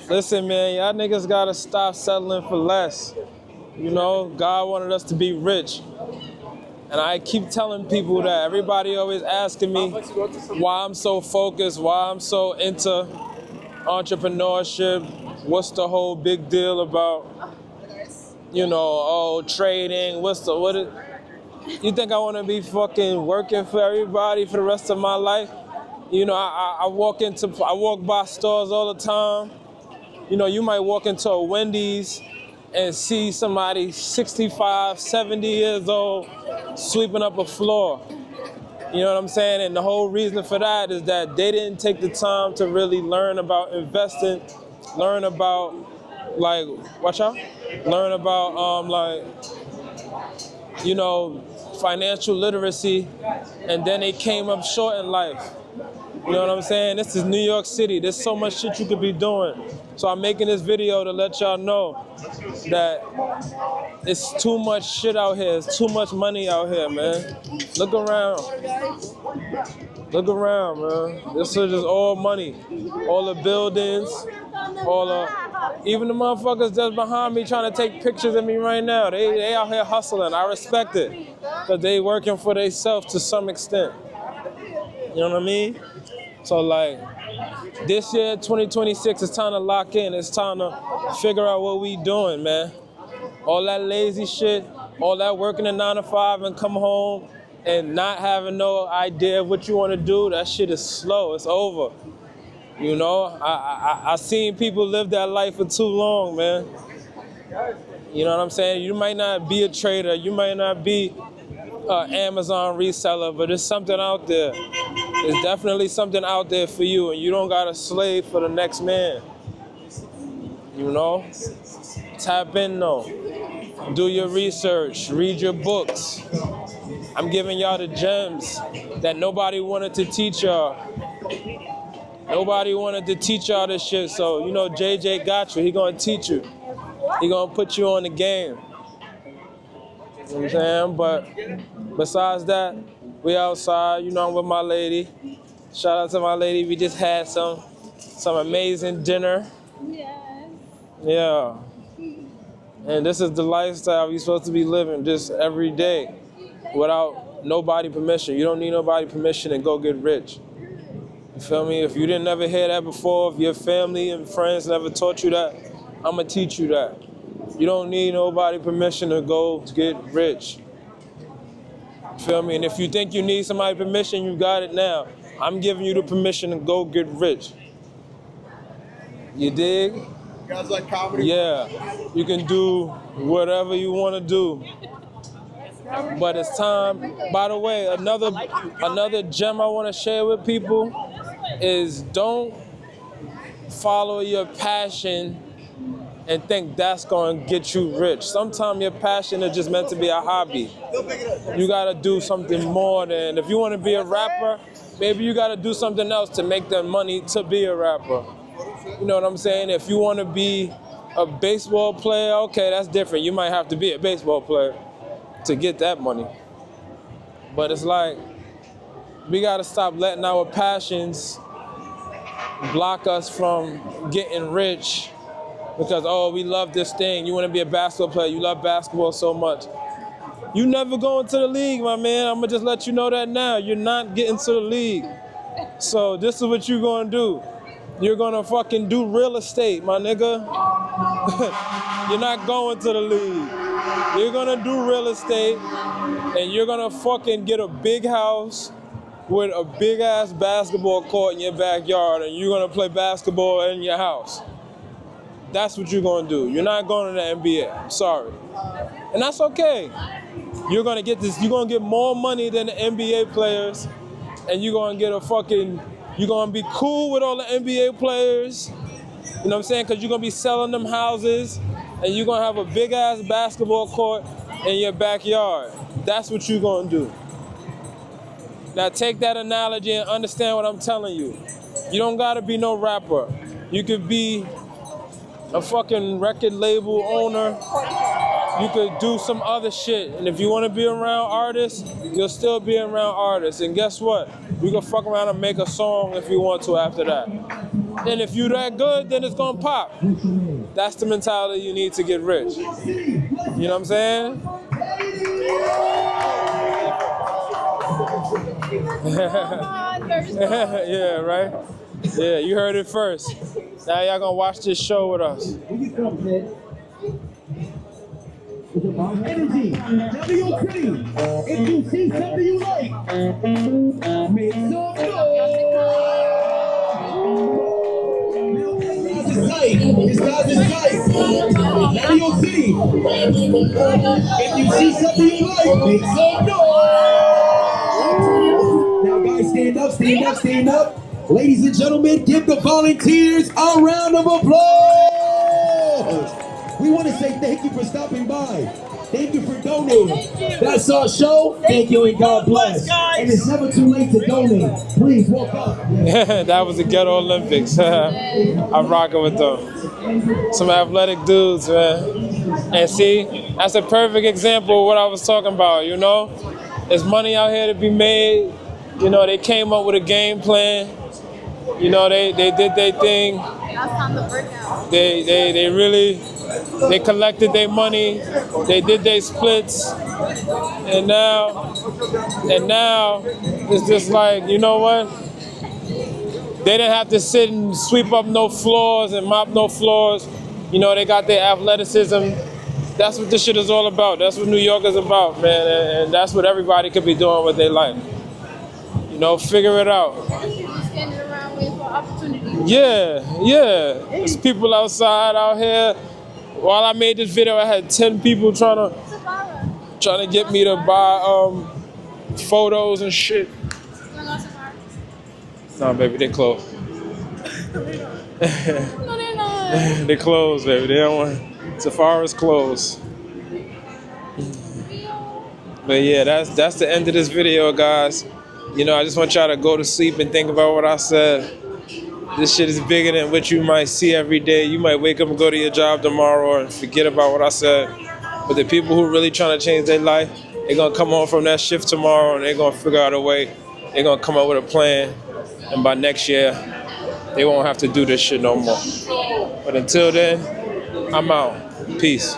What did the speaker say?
Listen, man, y'all niggas gotta stop settling for less. You know, God wanted us to be rich. And I keep telling people that. Everybody always asking me why I'm so focused, why I'm so into entrepreneurship. What's the whole big deal about, trading? You think I want to be fucking working for everybody for the rest of my life? I walk by stores all the time. You might walk into a Wendy's and see somebody 65, 70 years old sweeping up a floor. You know what I'm saying? And the whole reason for that is that they didn't take the time to really learn about investing, learn about financial literacy, and then they came up short in life. You know what I'm saying? This is New York City. There's so much shit you could be doing. So I'm making this video to let y'all know that it's too much shit out here. It's too much money out here, man. Look around. Look around, man. This is just all money. All the buildings, even the motherfuckers that's behind me trying to take pictures of me right now. They out here hustling. I respect it. Because they working for themselves to some extent. You know what I mean? So this year, 2026, it's time to lock in. It's time to figure out what we doing, man. All that lazy shit, all that working a 9 to 5 and come home and not having no idea of what you want to do, that shit is slow. It's over. I seen people live that life for too long, man. You know what I'm saying? You might not be a trader. You might not be an Amazon reseller, but there's something out there. There's definitely something out there for you, and you don't got to slave for the next man. Tap in though. Do your research. Read your books. I'm giving y'all the gems that nobody wanted to teach y'all. Nobody wanted to teach y'all this shit, so JJ got you. He gonna teach you. He gonna put you on the game. You know what I'm saying? But besides that, we outside. I'm with my lady. Shout out to my lady. We just had some amazing dinner. Yes. Yeah. And this is the lifestyle we supposed to be living just every day without nobody permission. You don't need nobody permission to go get rich. You feel me? If you didn't ever hear that before, if your family and friends never taught you that, I'm gonna teach you that. You don't need nobody permission to go get rich. You feel me? And if you think you need somebody's permission, you got it now. I'm giving you the permission to go get rich. You dig? You guys like comedy? Yeah. You can do whatever you want to do. But it's time. By the way, another gem I want to share with people is don't follow your passion and think that's going to get you rich. Sometimes your passion is just meant to be a hobby. You got to do something more than, if you want to be a rapper, maybe you got to do something else to make that money to be a rapper. You know what I'm saying? If you want to be a baseball player, okay, that's different. You might have to be a baseball player to get that money. But it's like, we got to stop letting our passions block us from getting rich because, we love this thing. You want to be a basketball player. You love basketball so much. You never go into the league, my man. I'm going to just let you know that now. You're not getting to the league. So this is what you're going to do. You're going to fucking do real estate, my nigga. You're not going to the league. You're going to do real estate, and you're going to fucking get a big house with a big-ass basketball court in your backyard, and you're going to play basketball in your house. That's what you're going to do. You're not going to the NBA. I'm sorry. And that's okay. You're going to get this. You're going to get more money than the NBA players, and you're going to get you're going to be cool with all the NBA players. You know what I'm saying? Because you're going to be selling them houses, and you're going to have a big-ass basketball court in your backyard. That's what you're going to do. Now take that analogy and understand what I'm telling you. You don't got to be no rapper. You could be a fucking record label owner. you could do some other shit. And if you want to be around artists, you'll still be around artists. And guess what? You can fuck around and make a song if you want to after that. And if you that good, then it's gonna pop. That's the mentality you need to get rich. You know what I'm saying? Yeah, right? Yeah, you heard it first. Now y'all gonna watch this show with us. Energy, tell me your city. If you see something you like, make some noise. This guy's is tight. Tell me your city. If you see something you like, make some noise. Now guys, stand up, stand up, stand up. Ladies and gentlemen, give the volunteers a round of applause. We want to say thank you for stopping by. Thank you for donating. That's our show. Thank you and God bless. And it's never too late to donate. Please walk up. That was the Ghetto Olympics. I'm rocking with them. Some athletic dudes, man. And see, that's a perfect example of what I was talking about, you know? There's money out here to be made. You know, they came up with a game plan. You know, they did their thing. They really, they collected their money. They did their splits. And now it's just like, you know what? They didn't have to sit and sweep up no floors and mop no floors. You know, they got their athleticism. That's what this shit is all about. That's what New York is about, man. And that's what everybody could be doing with their life. You know, figure it out. Standing around waiting for opportunity. Yeah. There's people outside out here. While I made this video, I had 10 people trying to get me to buy photos and shit. No, baby, they closed. No, they're not. They closed, baby. They don't want. Safari's closed. But yeah, that's the end of this video, guys. You know, I just want y'all to go to sleep and think about what I said. This shit is bigger than what you might see every day. You might wake up and go to your job tomorrow and forget about what I said. But the people who really trying to change their life, they're going to come home from that shift tomorrow and they're going to figure out a way. They're going to come up with a plan. And by next year, they won't have to do this shit no more. But until then, I'm out. Peace.